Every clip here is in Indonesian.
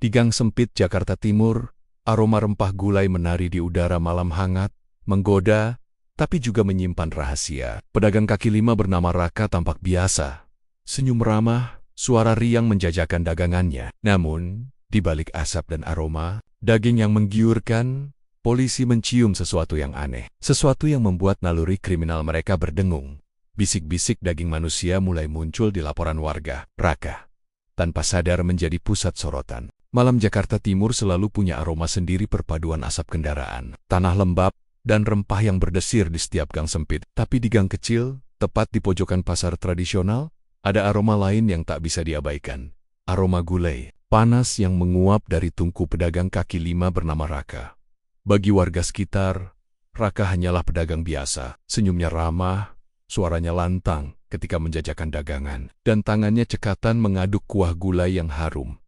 Di gang sempit Jakarta Timur, aroma rempah gulai menari di udara malam hangat, menggoda, tapi juga menyimpan rahasia. Pedagang kaki lima bernama Raka tampak biasa. Senyum ramah, suara riang menjajakan dagangannya. Namun, di balik asap dan aroma, daging yang menggiurkan, polisi mencium sesuatu yang aneh. Sesuatu yang membuat naluri kriminal mereka berdengung. Bisik-bisik daging manusia mulai muncul di laporan warga. Raka, tanpa sadar menjadi pusat sorotan. Malam Jakarta Timur selalu punya aroma sendiri, perpaduan asap kendaraan, tanah lembab, dan rempah yang berdesir di setiap gang sempit. Tapi di gang kecil, tepat di pojokan pasar tradisional, ada aroma lain yang tak bisa diabaikan. Aroma gulai, panas yang menguap dari tungku pedagang kaki lima bernama Raka. Bagi warga sekitar, Raka hanyalah pedagang biasa. Senyumnya ramah, suaranya lantang ketika menjajakan dagangan, dan tangannya cekatan mengaduk kuah gulai yang harum.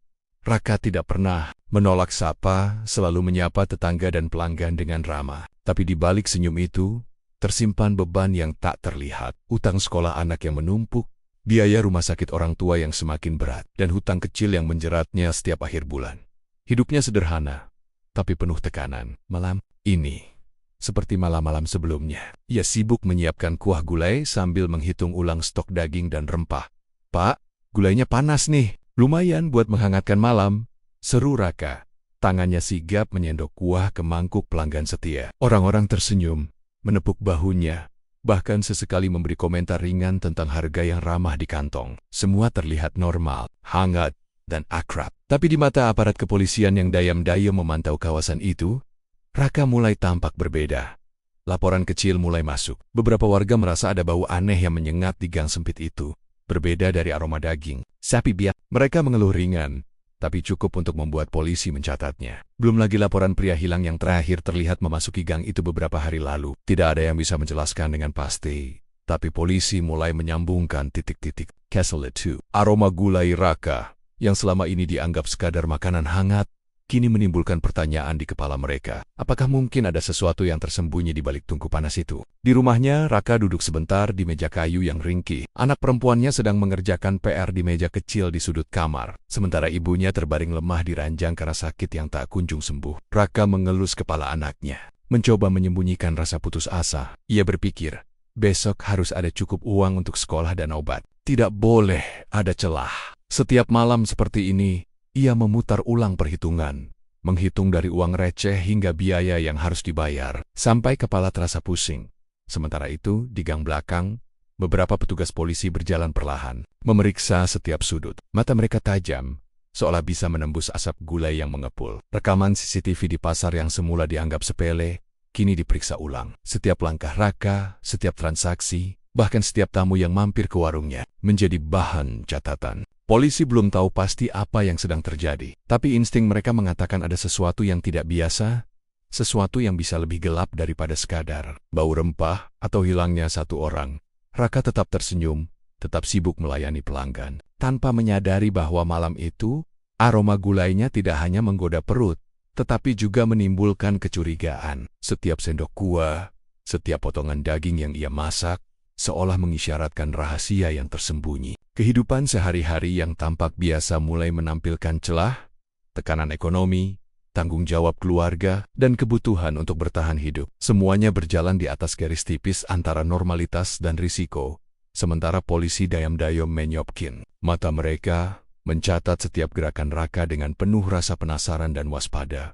Raka tidak pernah menolak sapa, selalu menyapa tetangga dan pelanggan dengan ramah. Tapi di balik senyum itu, tersimpan beban yang tak terlihat. Utang sekolah anak yang menumpuk, biaya rumah sakit orang tua yang semakin berat, dan hutang kecil yang menjeratnya setiap akhir bulan. Hidupnya sederhana, tapi penuh tekanan. Malam ini, seperti malam-malam sebelumnya, ia sibuk menyiapkan kuah gulai sambil menghitung ulang stok daging dan rempah. "Pak, gulainya panas nih. Lumayan buat menghangatkan malam," seru Raka. Tangannya sigap menyendok kuah ke mangkuk pelanggan setia. Orang-orang tersenyum, menepuk bahunya, bahkan sesekali memberi komentar ringan tentang harga yang ramah di kantong. Semua terlihat normal, hangat, dan akrab. Tapi di mata aparat kepolisian yang dayam-dayam memantau kawasan itu, Raka mulai tampak berbeda. Laporan kecil mulai masuk. Beberapa warga merasa ada bau aneh yang menyengat di gang sempit itu. Berbeda dari aroma daging, sapi biak. Mereka mengeluh ringan, tapi cukup untuk membuat polisi mencatatnya. Belum lagi laporan pria hilang yang terakhir terlihat memasuki gang itu beberapa hari lalu. Tidak ada yang bisa menjelaskan dengan pasti, tapi polisi mulai menyambungkan titik-titik. Castle itu, aroma gulai Raka, yang selama ini dianggap sekadar makanan hangat, kini menimbulkan pertanyaan di kepala mereka. Apakah mungkin ada sesuatu yang tersembunyi di balik tungku panas itu? Di rumahnya, Raka duduk sebentar di meja kayu yang ringkih. Anak perempuannya sedang mengerjakan PR di meja kecil di sudut kamar, sementara ibunya terbaring lemah di ranjang karena sakit yang tak kunjung sembuh. Raka mengelus kepala anaknya, mencoba menyembunyikan rasa putus asa. Ia berpikir, besok harus ada cukup uang untuk sekolah dan obat. Tidak boleh ada celah. Setiap malam seperti ini, ia memutar ulang perhitungan, menghitung dari uang receh hingga biaya yang harus dibayar, sampai kepala terasa pusing. Sementara itu, di gang belakang, beberapa petugas polisi berjalan perlahan, memeriksa setiap sudut. Mata mereka tajam, seolah bisa menembus asap gulai yang mengepul. Rekaman CCTV di pasar yang semula dianggap sepele, kini diperiksa ulang. Setiap langkah Raka, setiap transaksi, bahkan setiap tamu yang mampir ke warungnya, menjadi bahan catatan. Polisi belum tahu pasti apa yang sedang terjadi, tapi insting mereka mengatakan ada sesuatu yang tidak biasa, sesuatu yang bisa lebih gelap daripada sekadar bau rempah atau hilangnya satu orang. Raka tetap tersenyum, tetap sibuk melayani pelanggan, tanpa menyadari bahwa malam itu, aroma gulainya tidak hanya menggoda perut, tetapi juga menimbulkan kecurigaan. Setiap sendok kuah, setiap potongan daging yang ia masak, seolah mengisyaratkan rahasia yang tersembunyi. Kehidupan sehari-hari yang tampak biasa mulai menampilkan celah, tekanan ekonomi, tanggung jawab keluarga, dan kebutuhan untuk bertahan hidup. Semuanya berjalan di atas garis tipis antara normalitas dan risiko, sementara polisi dayam-dayam menyopkin. Mata mereka mencatat setiap gerakan Raka dengan penuh rasa penasaran dan waspada.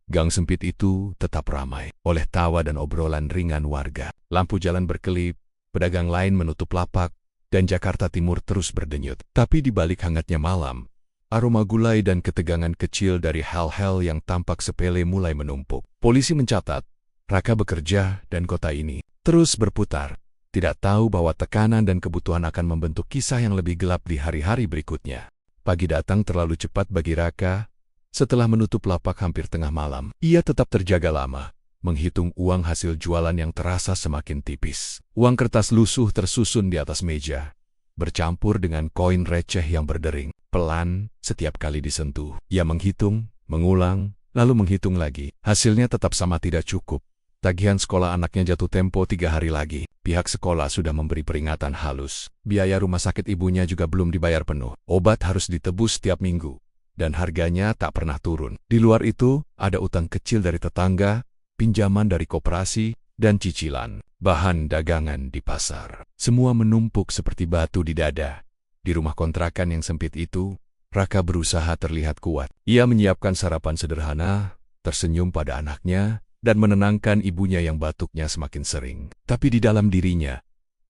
Gang sempit itu tetap ramai oleh tawa dan obrolan ringan warga. Lampu jalan berkelip, pedagang lain menutup lapak, dan Jakarta Timur terus berdenyut. Tapi di balik hangatnya malam, aroma gulai dan ketegangan kecil dari hal-hal yang tampak sepele mulai menumpuk. Polisi mencatat, Raka bekerja dan kota ini terus berputar. Tidak tahu bahwa tekanan dan kebutuhan akan membentuk kisah yang lebih gelap di hari-hari berikutnya. Pagi datang terlalu cepat bagi Raka. Setelah menutup lapak hampir tengah malam, ia tetap terjaga lama, menghitung uang hasil jualan yang terasa semakin tipis. Uang kertas lusuh tersusun di atas meja, bercampur dengan koin receh yang berdering. Pelan, setiap kali disentuh, ia menghitung, mengulang, lalu menghitung lagi. Hasilnya tetap sama, tidak cukup. Tagihan sekolah anaknya jatuh tempo 3 hari lagi. Pihak sekolah sudah memberi peringatan halus. Biaya rumah sakit ibunya juga belum dibayar penuh. Obat harus ditebus setiap minggu. dan harganya tak pernah turun. Di luar itu, ada utang kecil dari tetangga, pinjaman dari koperasi, dan cicilan bahan dagangan di pasar. Semua menumpuk seperti batu di dada. Di rumah kontrakan yang sempit itu, Raka berusaha terlihat kuat. Ia menyiapkan sarapan sederhana, tersenyum pada anaknya, dan menenangkan ibunya yang batuknya semakin sering. Tapi di dalam dirinya,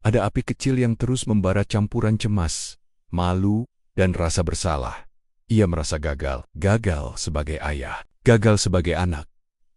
ada api kecil yang terus membara campuran cemas, malu, dan rasa bersalah. Ia merasa gagal sebagai ayah, gagal sebagai anak.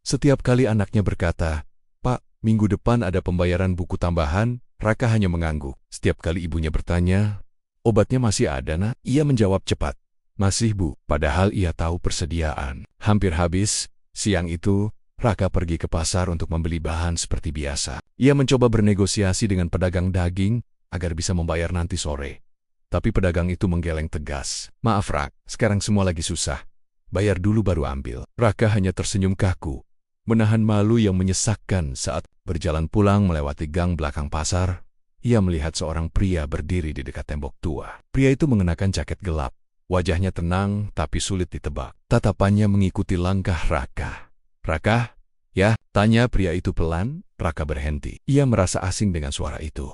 Setiap kali anaknya berkata, "Pak, minggu depan ada pembayaran buku tambahan," Raka hanya mengangguk. Setiap kali ibunya bertanya, "Obatnya masih ada, Nak?" Ia menjawab cepat, "Masih, Bu." Padahal ia tahu persediaan hampir habis. Siang itu, Raka pergi ke pasar untuk membeli bahan seperti biasa. Ia mencoba bernegosiasi dengan pedagang daging agar bisa membayar nanti sore. Tapi pedagang itu menggeleng tegas. "Maaf, Rak, sekarang semua lagi susah. Bayar dulu baru ambil." Raka hanya tersenyum kaku, menahan malu yang menyesakkan saat berjalan pulang melewati gang belakang pasar. Ia melihat seorang pria berdiri di dekat tembok tua. Pria itu mengenakan jaket gelap. Wajahnya tenang tapi sulit ditebak. Tatapannya mengikuti langkah Raka. "Raka, ya?" tanya pria itu pelan. Raka berhenti. Ia merasa asing dengan suara itu.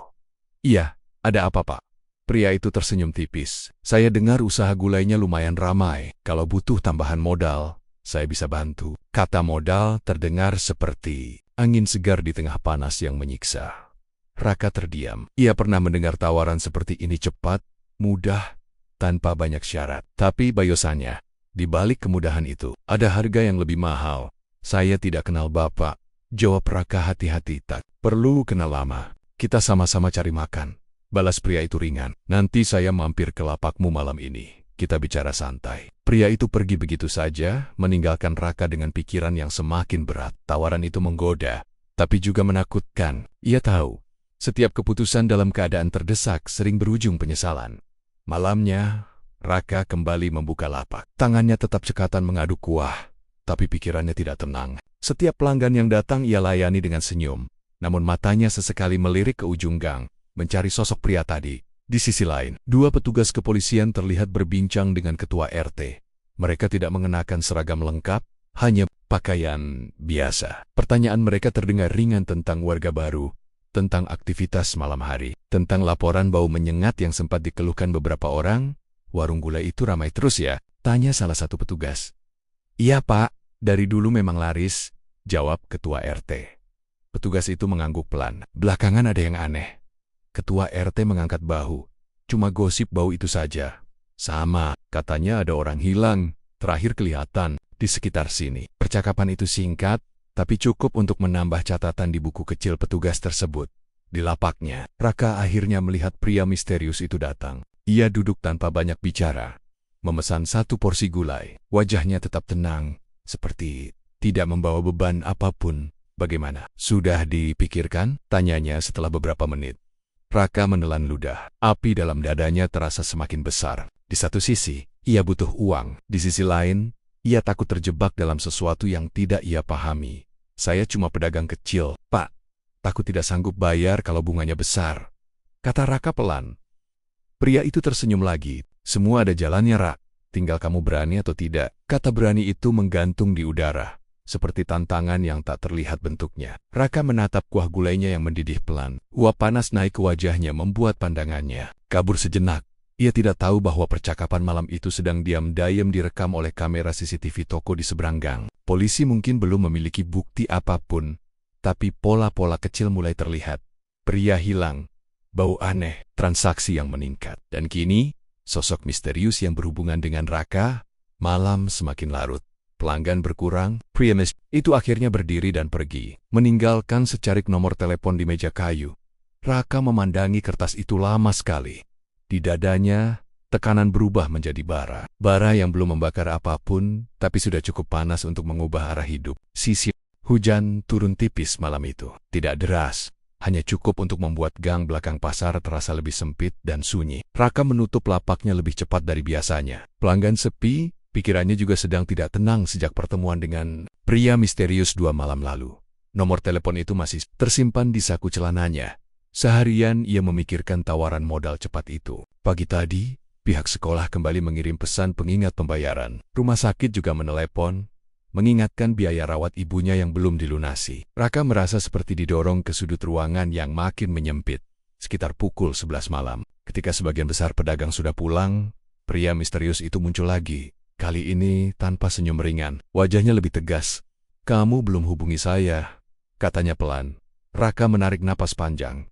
"Iya, ada apa, Pak?" Pria itu tersenyum tipis. "Saya dengar usaha gulainya lumayan ramai. Kalau butuh tambahan modal, saya bisa bantu." Kata modal terdengar seperti angin segar di tengah panas yang menyiksa. Raka terdiam. Ia pernah mendengar tawaran seperti ini cepat, mudah, tanpa banyak syarat. Tapi bayosannya, di balik kemudahan itu, ada harga yang lebih mahal. "Saya tidak kenal Bapak," jawab Raka hati-hati. "Tak perlu kenal lama. Kita sama-sama cari makan," balas pria itu ringan. "Nanti saya mampir ke lapakmu malam ini. Kita bicara santai." Pria itu pergi begitu saja, meninggalkan Raka dengan pikiran yang semakin berat. Tawaran itu menggoda, tapi juga menakutkan. Ia tahu, setiap keputusan dalam keadaan terdesak sering berujung penyesalan. Malamnya, Raka kembali membuka lapak. Tangannya tetap cekatan mengaduk kuah, tapi pikirannya tidak tenang. Setiap pelanggan yang datang ia layani dengan senyum, namun matanya sesekali melirik ke ujung gang, mencari sosok pria tadi. Di sisi lain, dua petugas kepolisian terlihat berbincang dengan ketua RT. Mereka tidak mengenakan seragam lengkap, hanya pakaian biasa. Pertanyaan mereka terdengar ringan tentang warga baru, tentang aktivitas malam hari, tentang laporan bau menyengat yang sempat dikeluhkan beberapa orang. "Warung gulai itu ramai terus ya?" tanya salah satu petugas. "Iya, Pak, dari dulu memang laris," jawab ketua RT. Petugas itu mengangguk pelan. "Belakangan ada yang aneh." Ketua RT mengangkat bahu. "Cuma gosip bau itu saja." "Sama, katanya ada orang hilang, terakhir kelihatan di sekitar sini." Percakapan itu singkat, tapi cukup untuk menambah catatan di buku kecil petugas tersebut. Di lapaknya, Raka akhirnya melihat pria misterius itu datang. Ia duduk tanpa banyak bicara, memesan 1 porsi gulai. Wajahnya tetap tenang, seperti tidak membawa beban apapun. "Bagaimana? Sudah dipikirkan?" tanyanya setelah beberapa menit. Raka menelan ludah. Api dalam dadanya terasa semakin besar. Di satu sisi, ia butuh uang. Di sisi lain, ia takut terjebak dalam sesuatu yang tidak ia pahami. "Saya cuma pedagang kecil, Pak. Takut tidak sanggup bayar kalau bunganya besar," kata Raka pelan. Pria itu tersenyum lagi. "Semua ada jalannya, Rak. Tinggal kamu berani atau tidak." Kata berani itu menggantung di udara, seperti tantangan yang tak terlihat bentuknya. Raka menatap kuah gulainya yang mendidih pelan. Uap panas naik ke wajahnya membuat pandangannya kabur sejenak. Ia tidak tahu bahwa percakapan malam itu sedang diam-diam direkam oleh kamera CCTV toko di seberang gang. Polisi mungkin belum memiliki bukti apapun, tapi pola-pola kecil mulai terlihat. Pria hilang, bau aneh, transaksi yang meningkat. Dan kini, sosok misterius yang berhubungan dengan Raka. Malam semakin larut. Pelanggan berkurang. Pria itu akhirnya berdiri dan pergi, meninggalkan secarik nomor telepon di meja kayu. Raka memandangi kertas itu lama sekali. Di dadanya, tekanan berubah menjadi bara. Bara yang belum membakar apapun, tapi sudah cukup panas untuk mengubah arah hidup. Hujan turun tipis malam itu. Tidak deras, hanya cukup untuk membuat gang belakang pasar terasa lebih sempit dan sunyi. Raka menutup lapaknya lebih cepat dari biasanya. Pelanggan sepi, pikirannya juga sedang tidak tenang sejak pertemuan dengan pria misterius 2 malam lalu. Nomor telepon itu masih tersimpan di saku celananya. Seharian ia memikirkan tawaran modal cepat itu. Pagi tadi, Pihak sekolah kembali mengirim pesan pengingat pembayaran. Rumah sakit juga menelepon, mengingatkan biaya rawat ibunya yang belum dilunasi. Raka merasa seperti didorong ke sudut ruangan yang makin menyempit. Sekitar pukul 11 malam, ketika sebagian besar pedagang sudah pulang, pria misterius itu muncul lagi. Kali ini tanpa senyum ringan, wajahnya lebih tegas. "Kamu belum hubungi saya," katanya pelan. Raka menarik napas panjang.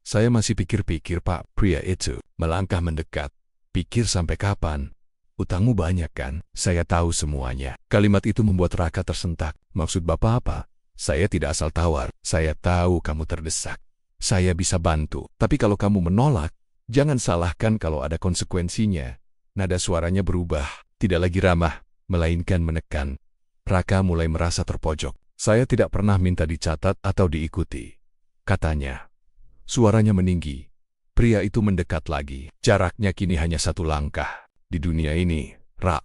"Saya masih pikir-pikir, Pak." Pria itu melangkah mendekat. "Pikir sampai kapan? Utangmu banyak kan?" "Saya tahu semuanya." Kalimat itu membuat Raka tersentak. "Maksud Bapak apa?" "Saya tidak asal tawar. Saya tahu kamu terdesak. Saya bisa bantu. Tapi kalau kamu menolak, jangan salahkan kalau ada konsekuensinya." Nada suaranya berubah, tidak lagi ramah, melainkan menekan. Raka mulai merasa terpojok. "Saya tidak pernah minta dicatat atau diikuti," katanya. Suaranya meninggi. Pria itu mendekat lagi. Jaraknya kini hanya 1 langkah. "Di dunia ini, Rak,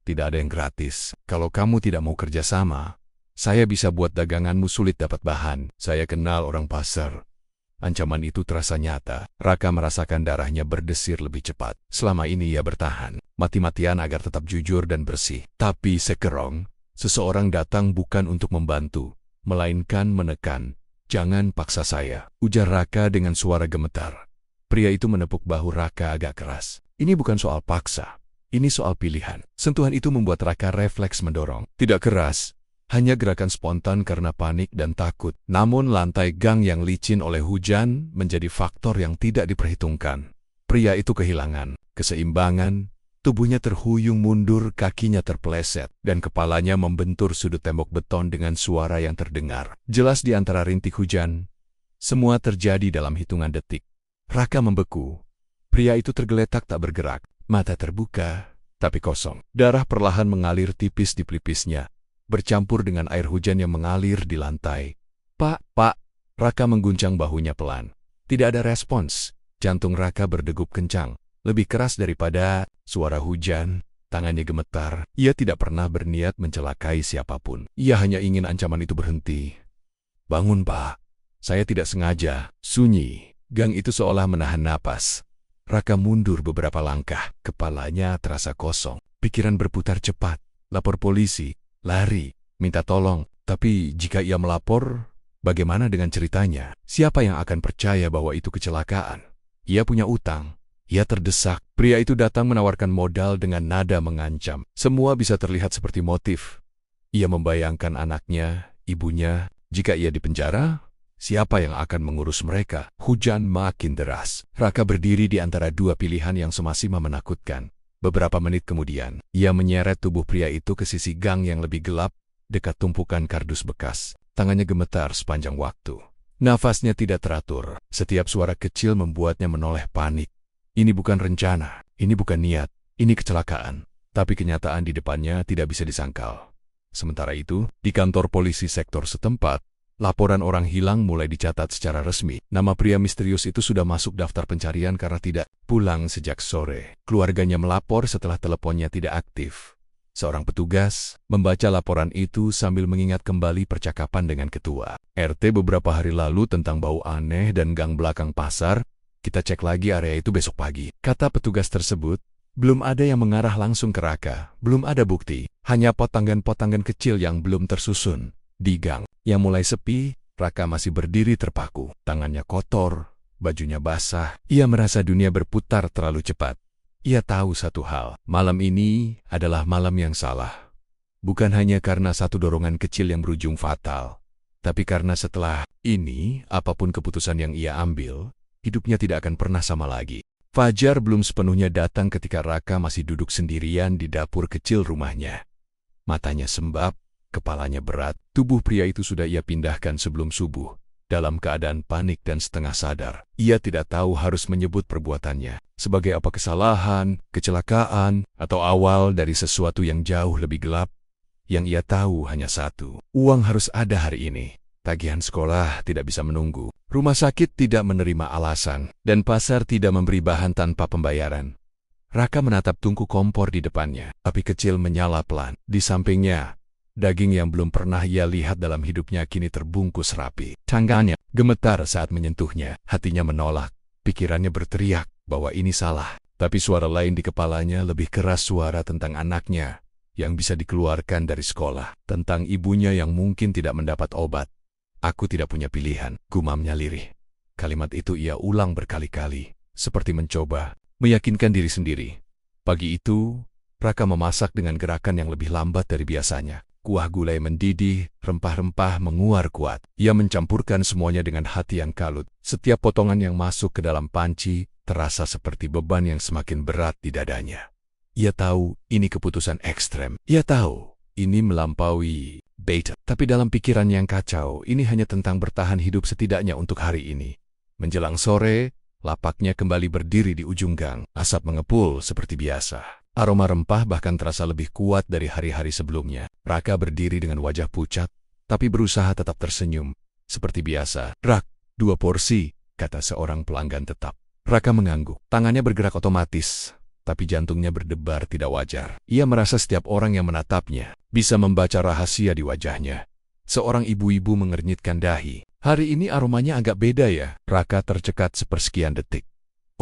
tidak ada yang gratis. Kalau kamu tidak mau kerjasama, saya bisa buat daganganmu sulit dapat bahan. Saya kenal orang pasar." Ancaman itu terasa nyata. Raka merasakan darahnya berdesir lebih cepat. Selama ini ia bertahan, mati-matian agar tetap jujur dan bersih. Tapi sekarang, seseorang datang bukan untuk membantu, melainkan menekan. "Jangan paksa saya," ujar Raka dengan suara gemetar. Pria itu menepuk bahu Raka agak keras. "Ini bukan soal paksa. Ini soal pilihan." Sentuhan itu membuat Raka refleks mendorong. Tidak keras, hanya gerakan spontan karena panik dan takut. Namun lantai gang yang licin oleh hujan menjadi faktor yang tidak diperhitungkan. Pria itu kehilangan keseimbangan, tubuhnya terhuyung mundur, kakinya terpeleset, dan kepalanya membentur sudut tembok beton dengan suara yang terdengar jelas di antara rintik hujan. Semua terjadi dalam hitungan detik. Raka membeku. Pria itu tergeletak tak bergerak, mata terbuka, tapi kosong. Darah perlahan mengalir tipis di pelipisnya, bercampur dengan air hujan yang mengalir di lantai. Pak, Raka mengguncang bahunya pelan. Tidak ada respons. Jantung Raka berdegup kencang, lebih keras daripada suara hujan. Tangannya gemetar. Ia tidak pernah berniat mencelakai siapapun. Ia hanya ingin ancaman itu berhenti. "Bangun, Pak. Saya tidak sengaja." Sunyi. Gang itu seolah menahan napas. Raka mundur beberapa langkah. Kepalanya terasa kosong. Pikiran berputar cepat. Lapor polisi. Lari, minta tolong. Tapi jika ia melapor, bagaimana dengan ceritanya? Siapa yang akan percaya bahwa itu kecelakaan? Ia punya utang. Ia terdesak. Pria itu datang menawarkan modal dengan nada mengancam. Semua bisa terlihat seperti motif. Ia membayangkan anaknya, ibunya. Jika ia dipenjara, siapa yang akan mengurus mereka? Hujan makin deras. Raka berdiri di antara dua pilihan yang sama-sama menakutkan. Beberapa menit kemudian, ia menyeret tubuh pria itu ke sisi gang yang lebih gelap, dekat tumpukan kardus bekas. Tangannya gemetar sepanjang waktu. Nafasnya tidak teratur. Setiap suara kecil membuatnya menoleh panik. Ini bukan rencana, ini bukan niat, ini kecelakaan. Tapi kenyataan di depannya tidak bisa disangkal. Sementara itu, di kantor polisi sektor setempat, laporan orang hilang mulai dicatat secara resmi. Nama pria misterius itu sudah masuk daftar pencarian karena tidak pulang sejak sore. Keluarganya melapor setelah teleponnya tidak aktif. Seorang petugas membaca laporan itu sambil mengingat kembali percakapan dengan ketua RT beberapa hari lalu tentang bau aneh dan gang belakang pasar. "Kita cek lagi area itu besok pagi," kata petugas tersebut. Belum ada yang mengarah langsung ke Raka. Belum ada bukti. Hanya potongan-potongan kecil yang belum tersusun. Di gang yang mulai sepi, Raka masih berdiri terpaku. Tangannya kotor, bajunya basah. Ia merasa dunia berputar terlalu cepat. Ia tahu satu hal, malam ini adalah malam yang salah. Bukan hanya karena satu dorongan kecil yang berujung fatal, tapi karena setelah ini, apapun keputusan yang ia ambil, hidupnya tidak akan pernah sama lagi. Fajar belum sepenuhnya datang ketika Raka masih duduk sendirian di dapur kecil rumahnya. Matanya sembab, kepalanya berat. Tubuh pria itu sudah ia pindahkan sebelum subuh. Dalam keadaan panik dan setengah sadar, ia tidak tahu harus menyebut perbuatannya sebagai apa: kesalahan, kecelakaan, atau awal dari sesuatu yang jauh lebih gelap. Yang ia tahu hanya satu: uang harus ada hari ini. Tagihan sekolah tidak bisa menunggu. Rumah sakit tidak menerima alasan, dan pasar tidak memberi bahan tanpa pembayaran. Raka menatap tungku kompor di depannya. Api kecil menyala pelan. Di sampingnya, daging yang belum pernah ia lihat dalam hidupnya kini terbungkus rapi. Tangannya gemetar saat menyentuhnya. Hatinya menolak. Pikirannya berteriak bahwa ini salah. Tapi suara lain di kepalanya lebih keras, suara tentang anaknya yang bisa dikeluarkan dari sekolah, tentang ibunya yang mungkin tidak mendapat obat. Aku tidak punya pilihan, gumamnya lirih. Kalimat itu ia ulang berkali-kali, seperti mencoba meyakinkan diri sendiri. Pagi itu, Raka memasak dengan gerakan yang lebih lambat dari biasanya. Kuah gulai mendidih, rempah-rempah menguar kuat. Ia mencampurkan semuanya dengan hati yang kalut. Setiap potongan yang masuk ke dalam panci terasa seperti beban yang semakin berat di dadanya. Ia tahu ini keputusan ekstrem. Ia tahu ini melampaui bait. Tapi dalam pikiran yang kacau, ini hanya tentang bertahan hidup setidaknya untuk hari ini. Menjelang sore, lapaknya kembali berdiri di ujung gang. Asap mengepul seperti biasa. Aroma rempah bahkan terasa lebih kuat dari hari-hari sebelumnya. Raka berdiri dengan wajah pucat, tapi berusaha tetap tersenyum. Seperti biasa. "Rak, 2 porsi," kata seorang pelanggan tetap. Raka mengangguk. Tangannya bergerak otomatis, tapi jantungnya berdebar tidak wajar. Ia merasa setiap orang yang menatapnya bisa membaca rahasia di wajahnya. Seorang ibu-ibu mengernyitkan dahi. "Hari ini aromanya agak beda ya?" Raka tercekat sepersekian detik.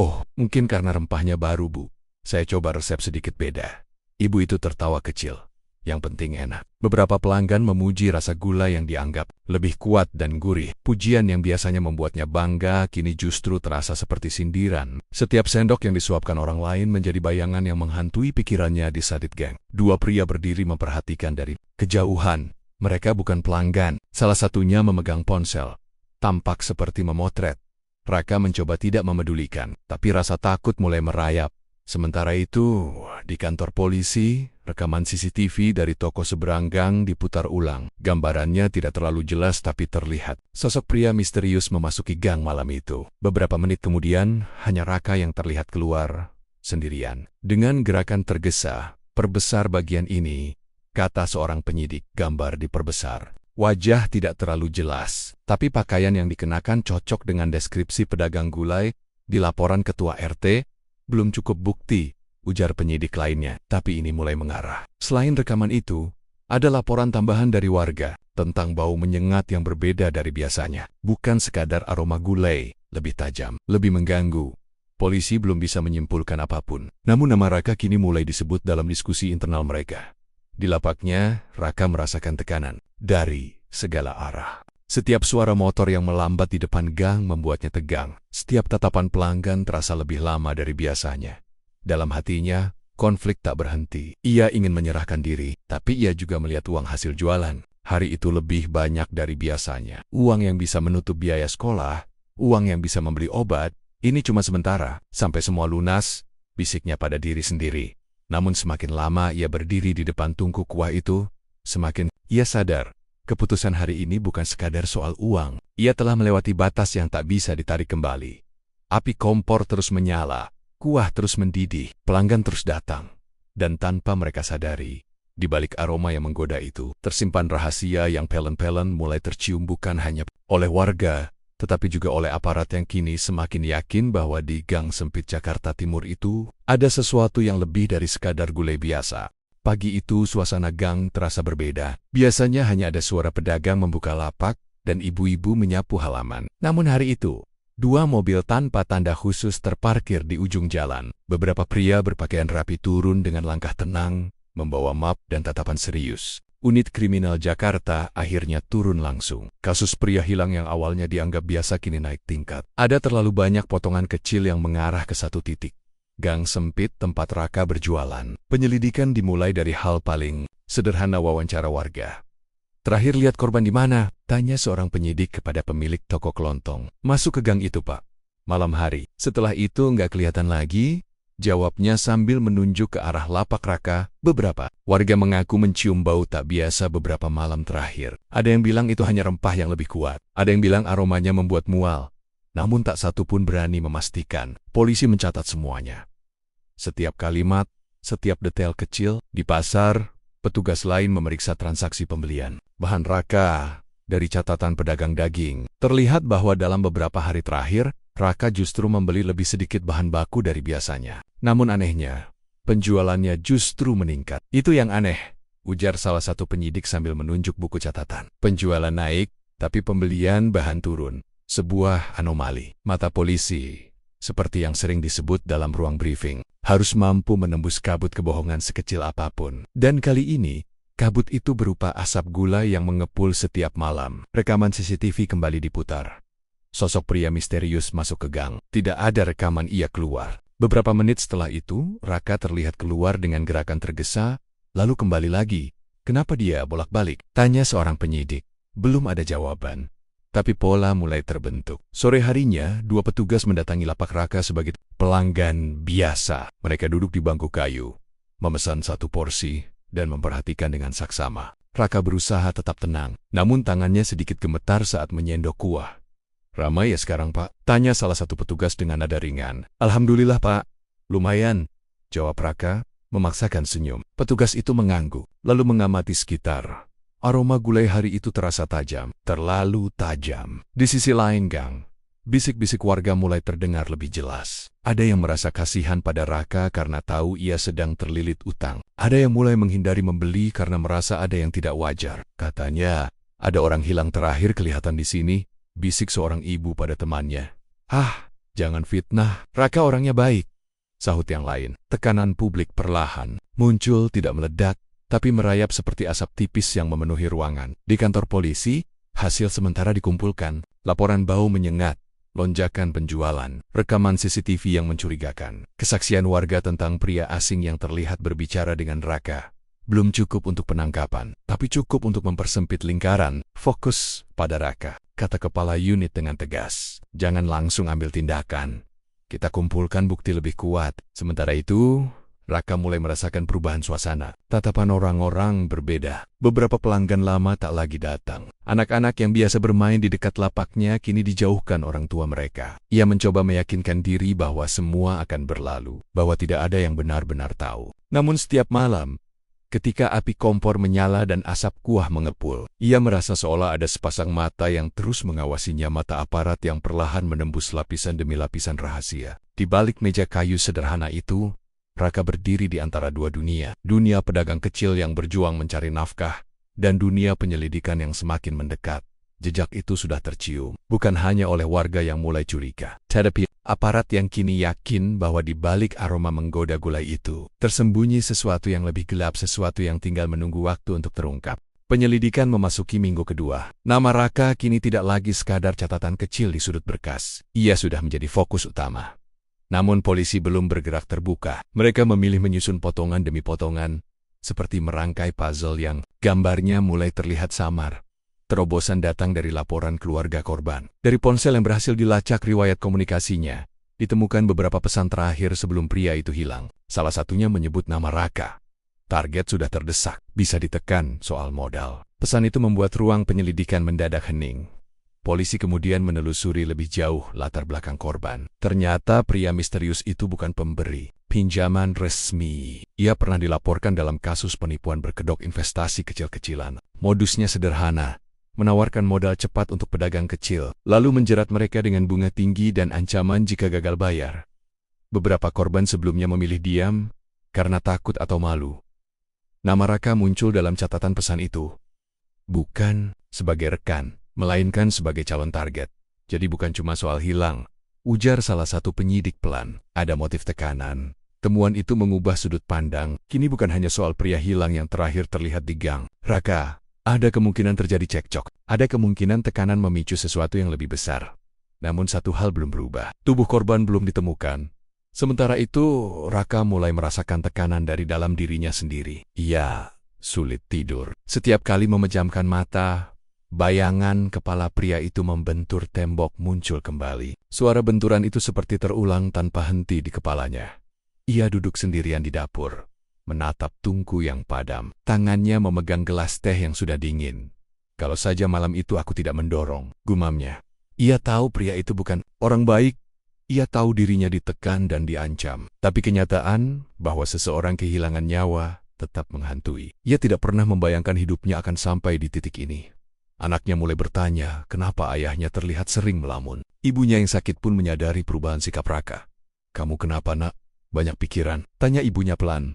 "Oh, mungkin karena rempahnya baru, Bu. Saya coba resep sedikit beda." Ibu itu tertawa kecil. "Yang penting enak." Beberapa pelanggan memuji rasa gula yang dianggap lebih kuat dan gurih. Pujian yang biasanya membuatnya bangga, kini justru terasa seperti sindiran. Setiap sendok yang disuapkan orang lain menjadi bayangan yang menghantui pikirannya di Sadit Gang. 2 pria berdiri memperhatikan dari kejauhan. Mereka bukan pelanggan. Salah satunya memegang ponsel. Tampak seperti memotret. Raka mencoba tidak memedulikan, tapi rasa takut mulai merayap. Sementara itu, di kantor polisi, rekaman CCTV dari toko seberang gang diputar ulang. Gambarannya tidak terlalu jelas tapi terlihat. Sosok pria misterius memasuki gang malam itu. Beberapa menit kemudian, hanya Raka yang terlihat keluar sendirian. Dengan gerakan tergesa, "Perbesar bagian ini," kata seorang penyidik. Gambar diperbesar. Wajah tidak terlalu jelas, tapi pakaian yang dikenakan cocok dengan deskripsi pedagang gulai di laporan ketua RT. "Belum cukup bukti," ujar penyidik lainnya, tapi ini mulai mengarah. Selain rekaman itu, ada laporan tambahan dari warga tentang bau menyengat yang berbeda dari biasanya. Bukan sekadar aroma gulai, lebih tajam, lebih mengganggu. Polisi belum bisa menyimpulkan apapun. Namun nama Raka kini mulai disebut dalam diskusi internal mereka. Di lapaknya, Raka merasakan tekanan dari segala arah. Setiap suara motor yang melambat di depan gang membuatnya tegang. Setiap tatapan pelanggan terasa lebih lama dari biasanya. Dalam hatinya, konflik tak berhenti. Ia ingin menyerahkan diri, tapi ia juga melihat uang hasil jualan. Hari itu lebih banyak dari biasanya. Uang yang bisa menutup biaya sekolah, uang yang bisa membeli obat, ini cuma sementara. Sampai semua lunas, bisiknya pada diri sendiri. Namun semakin lama ia berdiri di depan tungku kuah itu, semakin ia sadar. Keputusan hari ini bukan sekadar soal uang. Ia telah melewati batas yang tak bisa ditarik kembali. Api kompor terus menyala, kuah terus mendidih, pelanggan terus datang. Dan tanpa mereka sadari, di balik aroma yang menggoda itu, tersimpan rahasia yang pelan-pelan mulai tercium bukan hanya oleh warga, tetapi juga oleh aparat yang kini semakin yakin bahwa di gang sempit Jakarta Timur itu, ada sesuatu yang lebih dari sekadar gulai biasa. Pagi itu suasana gang terasa berbeda. Biasanya hanya ada suara pedagang membuka lapak dan ibu-ibu menyapu halaman. Namun hari itu, 2 mobil tanpa tanda khusus terparkir di ujung jalan. Beberapa pria berpakaian rapi turun dengan langkah tenang, membawa map dan tatapan serius. Unit kriminal Jakarta akhirnya turun langsung. Kasus pria hilang yang awalnya dianggap biasa kini naik tingkat. Ada terlalu banyak potongan kecil yang mengarah ke satu titik. Gang sempit tempat Raka berjualan. Penyelidikan dimulai dari hal paling sederhana, wawancara warga. "Terakhir lihat korban di mana?" tanya seorang penyidik kepada pemilik toko kelontong. "Masuk ke gang itu, Pak. Malam hari." "Setelah itu nggak kelihatan lagi?" jawabnya sambil menunjuk ke arah lapak Raka. Beberapa warga mengaku mencium bau tak biasa beberapa malam terakhir. Ada yang bilang itu hanya rempah yang lebih kuat. Ada yang bilang aromanya membuat mual. Namun tak satu pun berani memastikan. Polisi mencatat semuanya. Setiap kalimat, setiap detail kecil. Di pasar, petugas lain memeriksa transaksi pembelian bahan Raka. Dari catatan pedagang daging, terlihat bahwa dalam beberapa hari terakhir, Raka justru membeli lebih sedikit bahan baku dari biasanya. Namun anehnya, penjualannya justru meningkat. "Itu yang aneh," ujar salah satu penyidik sambil menunjuk buku catatan. "Penjualan naik, tapi pembelian bahan turun. Sebuah anomali." Mata polisi Seperti yang sering disebut dalam ruang briefing, harus mampu menembus kabut kebohongan sekecil apapun. Dan kali ini, kabut itu berupa asap gula yang mengepul setiap malam. Rekaman CCTV kembali diputar. Sosok pria misterius masuk ke gang. Tidak ada rekaman ia keluar. Beberapa menit setelah itu, Raka terlihat keluar dengan gerakan tergesa, lalu kembali lagi. Kenapa dia bolak-balik? Tanya seorang penyidik. Belum ada jawaban. Tapi pola mulai terbentuk. Sore harinya, dua petugas mendatangi lapak Raka sebagai pelanggan biasa. Mereka duduk di bangku kayu, memesan satu porsi, dan memperhatikan dengan saksama. Raka berusaha tetap tenang, namun tangannya sedikit gemetar saat menyendok kuah. "Ramai ya sekarang, Pak?" Tanya salah satu petugas dengan nada ringan. "Alhamdulillah, Pak. Lumayan," jawab Raka, memaksakan senyum. Petugas itu mengangguk, lalu mengamati sekitar. Aroma gulai hari itu terasa tajam, terlalu tajam. Di sisi lain gang, bisik-bisik warga mulai terdengar lebih jelas. Ada yang merasa kasihan pada Raka karena tahu ia sedang terlilit utang. Ada yang mulai menghindari membeli karena merasa ada yang tidak wajar. Katanya, ada orang hilang terakhir kelihatan di sini, bisik seorang ibu pada temannya. "Ah, jangan fitnah, Raka orangnya baik," sahut yang lain. Tekanan publik perlahan muncul, tidak meledak, tapi merayap seperti asap tipis yang memenuhi ruangan. Di kantor polisi, hasil sementara dikumpulkan. Laporan bau menyengat, lonjakan penjualan, rekaman CCTV yang mencurigakan, kesaksian warga tentang pria asing yang terlihat berbicara dengan Raka. Belum cukup untuk penangkapan, tapi cukup untuk mempersempit lingkaran. "Fokus pada Raka," kata kepala unit dengan tegas. "Jangan langsung ambil tindakan. Kita kumpulkan bukti lebih kuat." Sementara itu, Raka mulai merasakan perubahan suasana. Tatapan orang-orang berbeda. Beberapa pelanggan lama tak lagi datang. Anak-anak yang biasa bermain di dekat lapaknya kini dijauhkan orang tua mereka. Ia mencoba meyakinkan diri bahwa semua akan berlalu, bahwa tidak ada yang benar-benar tahu. Namun setiap malam, ketika api kompor menyala dan asap kuah mengepul, ia merasa seolah ada sepasang mata yang terus mengawasinya, mata aparat yang perlahan menembus lapisan demi lapisan rahasia. Di balik meja kayu sederhana itu, Raka berdiri di antara dua dunia. Dunia pedagang kecil yang berjuang mencari nafkah, dan dunia penyelidikan yang semakin mendekat. Jejak itu sudah tercium, bukan hanya oleh warga yang mulai curiga, tetapi aparat yang kini yakin bahwa di balik aroma menggoda gulai itu, tersembunyi sesuatu yang lebih gelap, sesuatu yang tinggal menunggu waktu untuk terungkap. Penyelidikan memasuki minggu kedua. Nama Raka kini tidak lagi sekadar catatan kecil di sudut berkas. Ia sudah menjadi fokus utama. Namun polisi belum bergerak terbuka. Mereka memilih menyusun potongan demi potongan, seperti merangkai puzzle yang gambarnya mulai terlihat samar. Terobosan datang dari laporan keluarga korban. Dari ponsel yang berhasil dilacak riwayat komunikasinya, ditemukan beberapa pesan terakhir sebelum pria itu hilang. Salah satunya menyebut nama Raka. Target sudah terdesak, bisa ditekan soal modal. Pesan itu membuat ruang penyelidikan mendadak hening. Polisi kemudian menelusuri lebih jauh latar belakang korban. Ternyata pria misterius itu bukan pemberi pinjaman resmi. Ia pernah dilaporkan dalam kasus penipuan berkedok investasi kecil-kecilan. Modusnya sederhana, menawarkan modal cepat untuk pedagang kecil, lalu menjerat mereka dengan bunga tinggi dan ancaman jika gagal bayar. Beberapa korban sebelumnya memilih diam karena takut atau malu. Nama Raka muncul dalam catatan pesan itu, bukan sebagai rekan, melainkan sebagai calon target. Jadi bukan cuma soal hilang, ujar salah satu penyidik pelan. Ada motif tekanan. Temuan itu mengubah sudut pandang. Kini bukan hanya soal pria hilang yang terakhir terlihat di gang. Raka, ada kemungkinan terjadi cekcok. Ada kemungkinan tekanan memicu sesuatu yang lebih besar. Namun satu hal belum berubah. Tubuh korban belum ditemukan. Sementara itu, Raka mulai merasakan tekanan dari dalam dirinya sendiri. Ia sulit tidur. Setiap kali memejamkan mata, bayangan kepala pria itu membentur tembok muncul kembali. Suara benturan itu seperti terulang tanpa henti di kepalanya. Ia duduk sendirian di dapur, menatap tungku yang padam. Tangannya memegang gelas teh yang sudah dingin. Kalau saja malam itu aku tidak mendorong, gumamnya. Ia tahu pria itu bukan orang baik. Ia tahu dirinya ditekan dan diancam. Tapi kenyataan bahwa seseorang kehilangan nyawa tetap menghantui. Ia tidak pernah membayangkan hidupnya akan sampai di titik ini. Anaknya mulai bertanya kenapa ayahnya terlihat sering melamun. Ibunya yang sakit pun menyadari perubahan sikap Raka. "Kamu kenapa, Nak? Banyak pikiran?" tanya ibunya pelan.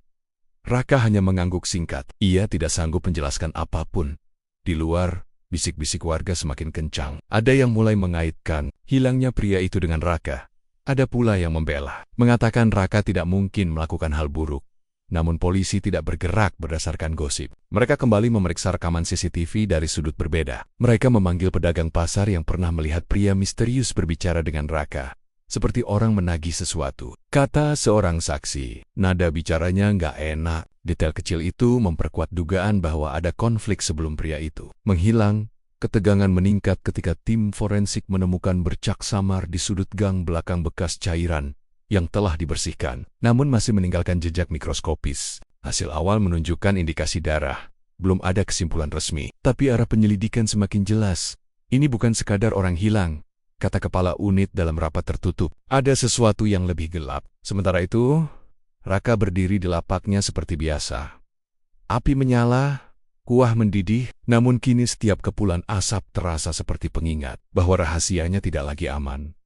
Raka hanya mengangguk singkat. Ia tidak sanggup menjelaskan apapun. Di luar, bisik-bisik warga semakin kencang. Ada yang mulai mengaitkan hilangnya pria itu dengan Raka. Ada pula yang membela, mengatakan Raka tidak mungkin melakukan hal buruk. Namun polisi tidak bergerak berdasarkan gosip. Mereka kembali memeriksa rekaman CCTV dari sudut berbeda. Mereka memanggil pedagang pasar yang pernah melihat pria misterius berbicara dengan Raka, seperti orang menagih sesuatu. Kata seorang saksi, nada bicaranya nggak enak. Detail kecil itu memperkuat dugaan bahwa ada konflik sebelum pria itu menghilang. Ketegangan meningkat ketika tim forensik menemukan bercak samar di sudut gang belakang bekas cairan yang telah dibersihkan, namun masih meninggalkan jejak mikroskopis. Hasil awal menunjukkan indikasi darah. Belum ada kesimpulan resmi, tapi arah penyelidikan semakin jelas. Ini bukan sekadar orang hilang, kata kepala unit dalam rapat tertutup. Ada sesuatu yang lebih gelap. Sementara itu, Raka berdiri di lapaknya seperti biasa. Api menyala, kuah mendidih, namun kini setiap kepulan asap terasa seperti pengingat bahwa rahasianya tidak lagi aman.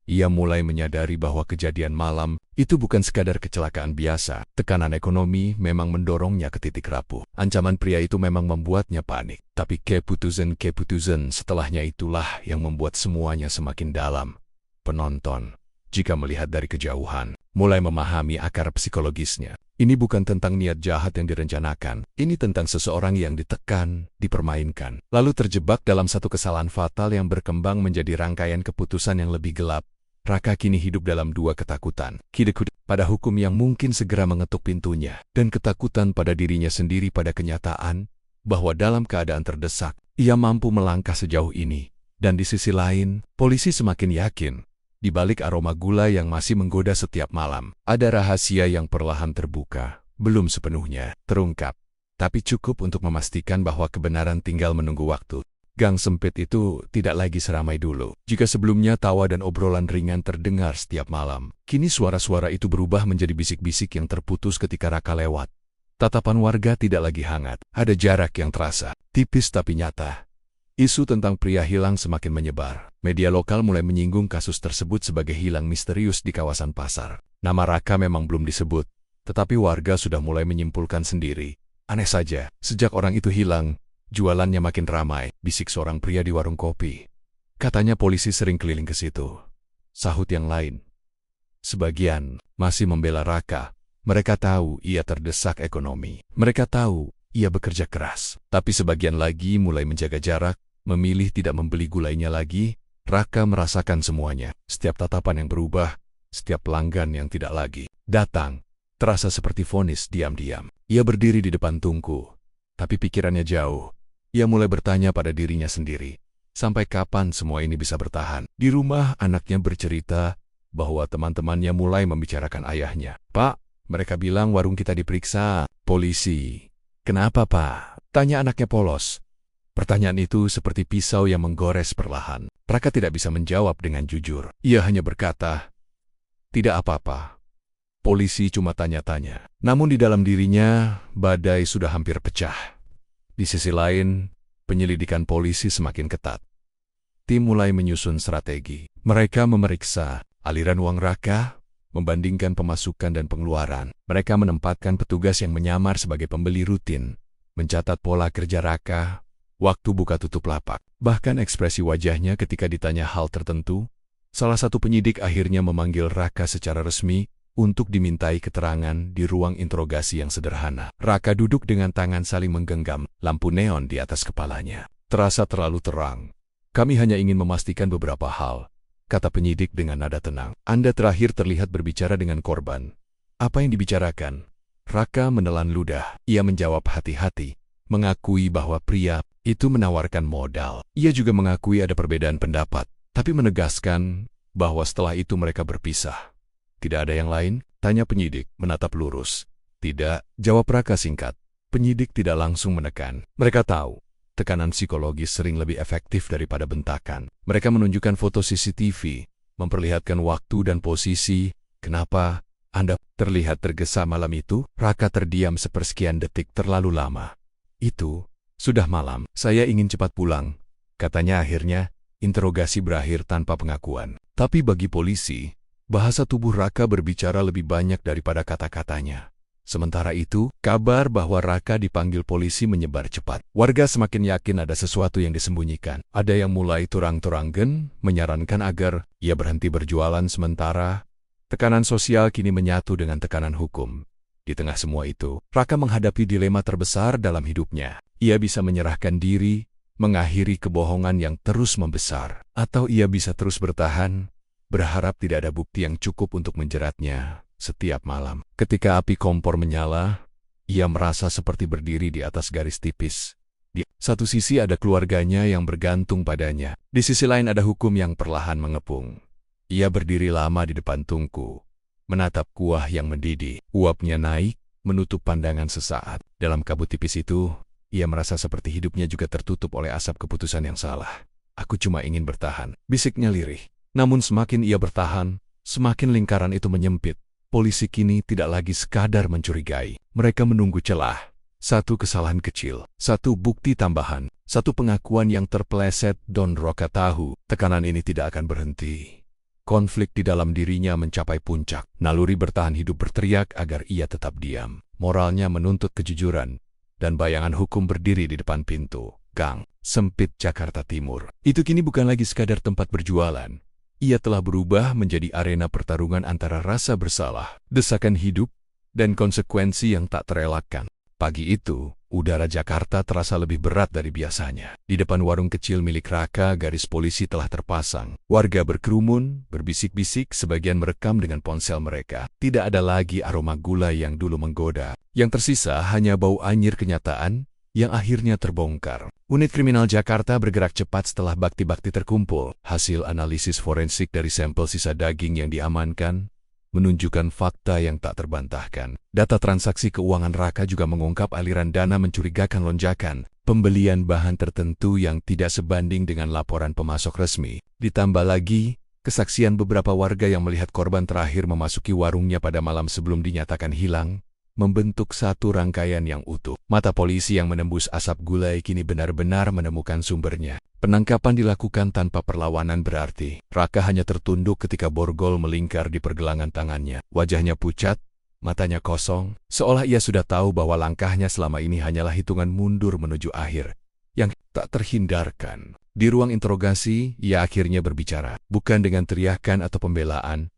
Ia mulai menyadari bahwa kejadian malam itu bukan sekadar kecelakaan biasa. Tekanan ekonomi memang mendorongnya ke titik rapuh. Ancaman pria itu memang membuatnya panik. Tapi keputusan setelahnya itulah yang membuat semuanya semakin dalam. Penonton, jika melihat dari kejauhan, mulai memahami akar psikologisnya. Ini bukan tentang niat jahat yang direncanakan. Ini tentang seseorang yang ditekan, dipermainkan, lalu terjebak dalam satu kesalahan fatal yang berkembang menjadi rangkaian keputusan yang lebih gelap. Raka kini hidup dalam dua ketakutan. Ketakutan pada hukum yang mungkin segera mengetuk pintunya, dan ketakutan pada dirinya sendiri pada kenyataan bahwa dalam keadaan terdesak, ia mampu melangkah sejauh ini. Dan di sisi lain, polisi semakin yakin, di balik aroma gula yang masih menggoda setiap malam, ada rahasia yang perlahan terbuka, belum sepenuhnya terungkap, tapi cukup untuk memastikan bahwa kebenaran tinggal menunggu waktu. Gang sempit itu tidak lagi seramai dulu. Jika sebelumnya tawa dan obrolan ringan terdengar setiap malam, kini suara-suara itu berubah menjadi bisik-bisik yang terputus ketika Raka lewat. Tatapan warga tidak lagi hangat, ada jarak yang terasa, tipis tapi nyata. Isu tentang pria hilang semakin menyebar. Media lokal mulai menyinggung kasus tersebut sebagai hilang misterius di kawasan pasar. Nama Raka memang belum disebut, tetapi warga sudah mulai menyimpulkan sendiri. Aneh saja, sejak orang itu hilang, jualannya makin ramai, bisik seorang pria di warung kopi. Katanya polisi sering keliling ke situ. Sahut yang lain. Sebagian masih membela Raka. Mereka tahu ia terdesak ekonomi. Mereka tahu ia bekerja keras. Tapi sebagian lagi mulai menjaga jarak, memilih tidak membeli gulainya lagi. Raka merasakan semuanya. Setiap tatapan yang berubah, setiap pelanggan yang tidak lagi datang, terasa seperti vonis diam-diam. Ia berdiri di depan tungku, tapi pikirannya jauh. Ia mulai bertanya pada dirinya sendiri, sampai kapan semua ini bisa bertahan? Di rumah, anaknya bercerita bahwa teman-temannya mulai membicarakan ayahnya. Pak, mereka bilang warung kita diperiksa polisi. Kenapa, Pak? Tanya anaknya polos. Pertanyaan itu seperti pisau yang menggores perlahan. Raka tidak bisa menjawab dengan jujur. Ia hanya berkata, tidak apa-apa. Polisi cuma tanya-tanya. Namun di dalam dirinya, badai sudah hampir pecah. Di sisi lain, penyelidikan polisi semakin ketat. Tim mulai menyusun strategi. Mereka memeriksa aliran uang Raka, membandingkan pemasukan dan pengeluaran. Mereka menempatkan petugas yang menyamar sebagai pembeli rutin, mencatat pola kerja Raka, waktu buka tutup lapak, bahkan ekspresi wajahnya ketika ditanya hal tertentu. Salah satu penyidik akhirnya memanggil Raka secara resmi untuk dimintai keterangan di ruang interogasi yang sederhana. Raka duduk dengan tangan saling menggenggam, lampu neon di atas kepalanya terasa terlalu terang. Kami hanya ingin memastikan beberapa hal, kata penyidik dengan nada tenang. Anda terakhir terlihat berbicara dengan korban. Apa yang dibicarakan? Raka menelan ludah. Ia menjawab hati-hati, mengakui bahwa pria itu menawarkan modal. Ia juga mengakui ada perbedaan pendapat, tapi menegaskan bahwa setelah itu mereka berpisah. Tidak ada yang lain? Tanya penyidik, menatap lurus. Tidak, jawab Raka singkat. Penyidik tidak langsung menekan. Mereka tahu, tekanan psikologis sering lebih efektif daripada bentakan. Mereka menunjukkan foto CCTV, memperlihatkan waktu dan posisi. Kenapa Anda terlihat tergesa malam itu? Raka terdiam sepersekian detik terlalu lama. Itu, sudah malam. Saya ingin cepat pulang, katanya akhirnya. Interogasi berakhir tanpa pengakuan. Tapi bagi polisi, bahasa tubuh Raka berbicara lebih banyak daripada kata-katanya. Sementara itu, kabar bahwa Raka dipanggil polisi menyebar cepat. Warga semakin yakin ada sesuatu yang disembunyikan. Ada yang mulai turang-turanggen, menyarankan agar ia berhenti berjualan sementara. Tekanan sosial kini menyatu dengan tekanan hukum. Di tengah semua itu, Raka menghadapi dilema terbesar dalam hidupnya. Ia bisa menyerahkan diri, mengakhiri kebohongan yang terus membesar. Atau ia bisa terus bertahan, berharap tidak ada bukti yang cukup untuk menjeratnya. Setiap malam, ketika api kompor menyala, ia merasa seperti berdiri di atas garis tipis. Di satu sisi ada keluarganya yang bergantung padanya. Di sisi lain ada hukum yang perlahan mengepung. Ia berdiri lama di depan tungku, menatap kuah yang mendidih. Uapnya naik, menutup pandangan sesaat. Dalam kabut tipis itu, ia merasa seperti hidupnya juga tertutup oleh asap keputusan yang salah. Aku cuma ingin bertahan, bisiknya lirih. Namun semakin ia bertahan, semakin lingkaran itu menyempit. Polisi kini tidak lagi sekadar mencurigai. Mereka menunggu celah. Satu kesalahan kecil, satu bukti tambahan, satu pengakuan yang terpeleset. Don Raka tahu tekanan ini tidak akan berhenti. Konflik di dalam dirinya mencapai puncak. Naluri bertahan hidup berteriak agar ia tetap diam. Moralnya menuntut kejujuran, dan bayangan hukum berdiri di depan pintu gang sempit Jakarta Timur. Itu kini bukan lagi sekadar tempat berjualan. Ia telah berubah menjadi arena pertarungan antara rasa bersalah, desakan hidup, dan konsekuensi yang tak terelakkan. Pagi itu, udara Jakarta terasa lebih berat dari biasanya. Di depan warung kecil milik Raka, garis polisi telah terpasang. Warga berkerumun, berbisik-bisik, sebagian merekam dengan ponsel mereka. Tidak ada lagi aroma gula yang dulu menggoda. Yang tersisa hanya bau anyir kenyataan yang akhirnya terbongkar. Unit Kriminal Jakarta bergerak cepat setelah bukti-bukti terkumpul. Hasil analisis forensik dari sampel sisa daging yang diamankan menunjukkan fakta yang tak terbantahkan. Data transaksi keuangan Raka juga mengungkap aliran dana mencurigakan lonjakan, pembelian bahan tertentu yang tidak sebanding dengan laporan pemasok resmi. Ditambah lagi, kesaksian beberapa warga yang melihat korban terakhir memasuki warungnya pada malam sebelum dinyatakan hilang, membentuk satu rangkaian yang utuh. Mata polisi yang menembus asap gulai kini benar-benar menemukan sumbernya. Penangkapan dilakukan tanpa perlawanan berarti. Raka hanya tertunduk ketika borgol melingkar di pergelangan tangannya. Wajahnya pucat, matanya kosong, seolah ia sudah tahu bahwa langkahnya selama ini hanyalah hitungan mundur menuju akhir yang tak terhindarkan. Di ruang interogasi, ia akhirnya berbicara, bukan dengan teriakan atau pembelaan,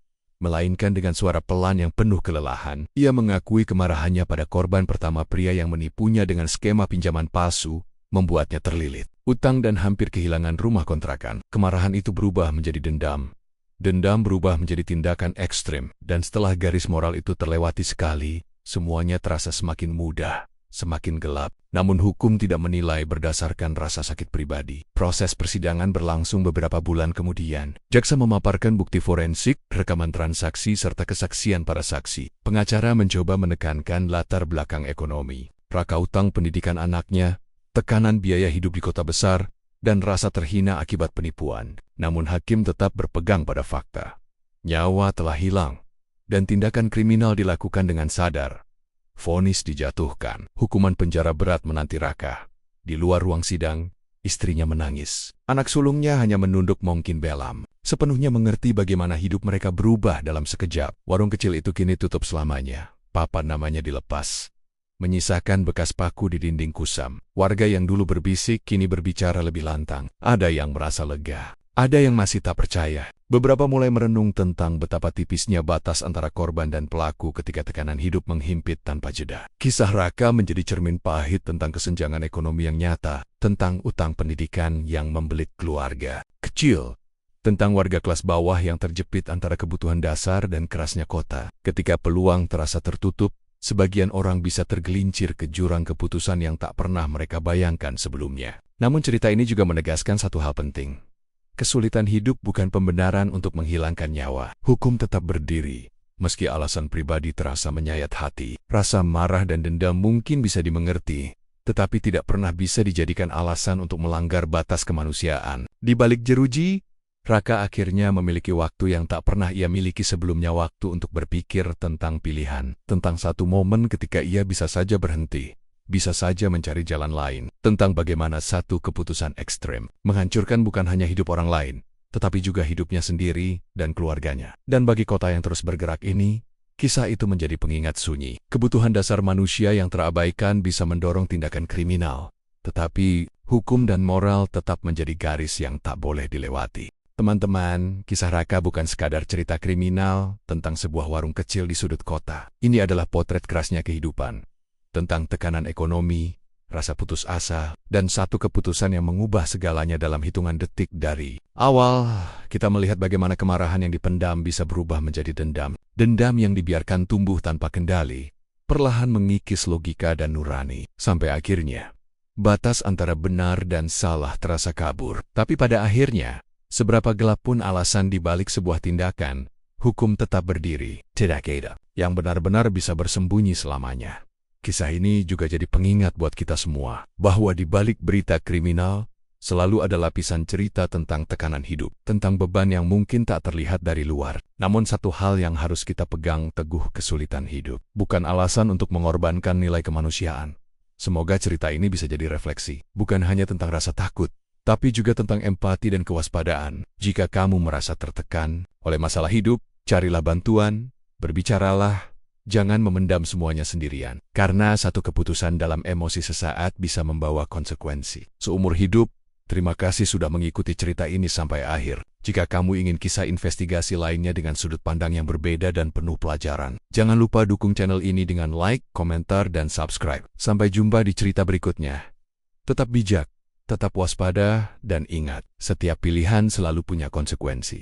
melainkan dengan suara pelan yang penuh kelelahan. Ia mengakui kemarahannya pada korban pertama, pria yang menipunya dengan skema pinjaman palsu, membuatnya terlilit. Utang dan hampir kehilangan rumah kontrakan. Kemarahan itu berubah menjadi dendam. Dendam berubah menjadi tindakan ekstrem. Dan setelah garis moral itu terlewati sekali, semuanya terasa semakin mudah, semakin gelap. Namun hukum tidak menilai berdasarkan rasa sakit pribadi. Proses persidangan berlangsung beberapa bulan kemudian. Jaksa memaparkan bukti forensik, rekaman transaksi, serta kesaksian para saksi. Pengacara mencoba menekankan latar belakang ekonomi, raka utang pendidikan anaknya, tekanan biaya hidup di kota besar, dan rasa terhina akibat penipuan. Namun hakim tetap berpegang pada fakta. Nyawa telah hilang, dan tindakan kriminal dilakukan dengan sadar. Vonis dijatuhkan. Hukuman penjara berat menanti Raka. Di luar ruang sidang, istrinya menangis. Anak sulungnya hanya menunduk mungkin belam, sepenuhnya mengerti bagaimana hidup mereka berubah dalam sekejap. Warung kecil itu kini tutup selamanya. Papan namanya dilepas, menyisakan bekas paku di dinding kusam. Warga yang dulu berbisik kini berbicara lebih lantang. Ada yang merasa lega, ada yang masih tak percaya. Beberapa mulai merenung tentang betapa tipisnya batas antara korban dan pelaku ketika tekanan hidup menghimpit tanpa jeda. Kisah Raka menjadi cermin pahit tentang kesenjangan ekonomi yang nyata, tentang utang pendidikan yang membelit keluarga kecil, tentang warga kelas bawah yang terjepit antara kebutuhan dasar dan kerasnya kota. Ketika peluang terasa tertutup, sebagian orang bisa tergelincir ke jurang keputusan yang tak pernah mereka bayangkan sebelumnya. Namun cerita ini juga menegaskan satu hal penting. Kesulitan hidup bukan pembenaran untuk menghilangkan nyawa. Hukum tetap berdiri, meski alasan pribadi terasa menyayat hati. Rasa marah dan dendam mungkin bisa dimengerti, tetapi tidak pernah bisa dijadikan alasan untuk melanggar batas kemanusiaan. Di balik jeruji, Raka akhirnya memiliki waktu yang tak pernah ia miliki sebelumnya, waktu untuk berpikir tentang pilihan, tentang satu momen ketika ia bisa saja berhenti, bisa saja mencari jalan lain, tentang bagaimana satu keputusan ekstrem menghancurkan bukan hanya hidup orang lain, tetapi juga hidupnya sendiri dan keluarganya. Dan bagi kota yang terus bergerak ini, Kisah itu menjadi pengingat sunyi. Kebutuhan dasar manusia yang terabaikan bisa mendorong tindakan kriminal. Tetapi, hukum dan moral tetap menjadi garis yang tak boleh dilewati. Teman-teman, kisah Raka bukan sekadar cerita kriminal tentang sebuah warung kecil di sudut kota. Ini adalah potret kerasnya kehidupan. Tentang tekanan ekonomi, rasa putus asa, dan satu keputusan yang mengubah segalanya dalam hitungan detik. Dari awal, kita melihat bagaimana kemarahan yang dipendam bisa berubah menjadi dendam. Dendam yang dibiarkan tumbuh tanpa kendali, perlahan mengikis logika dan nurani. Sampai akhirnya, batas antara benar dan salah terasa kabur. Tapi pada akhirnya, seberapa gelap pun alasan di balik sebuah tindakan, hukum tetap berdiri. Tidak ada yang benar-benar bisa bersembunyi selamanya. Kisah ini juga jadi pengingat buat kita semua, bahwa di balik berita kriminal, selalu ada lapisan cerita tentang tekanan hidup, tentang beban yang mungkin tak terlihat dari luar. Namun satu hal yang harus kita pegang teguh: kesulitan hidup bukan alasan untuk mengorbankan nilai kemanusiaan. Semoga cerita ini bisa jadi refleksi, bukan hanya tentang rasa takut, tapi juga tentang empati dan kewaspadaan. Jika kamu merasa tertekan oleh masalah hidup, carilah bantuan, berbicaralah, jangan memendam semuanya sendirian. Karena satu keputusan dalam emosi sesaat bisa membawa konsekuensi seumur hidup. Terima kasih sudah mengikuti cerita ini sampai akhir. Jika kamu ingin kisah investigasi lainnya dengan sudut pandang yang berbeda dan penuh pelajaran, jangan lupa dukung channel ini dengan like, komentar, dan subscribe. Sampai jumpa di cerita berikutnya. Tetap bijak, tetap waspada, dan ingat, setiap pilihan selalu punya konsekuensi.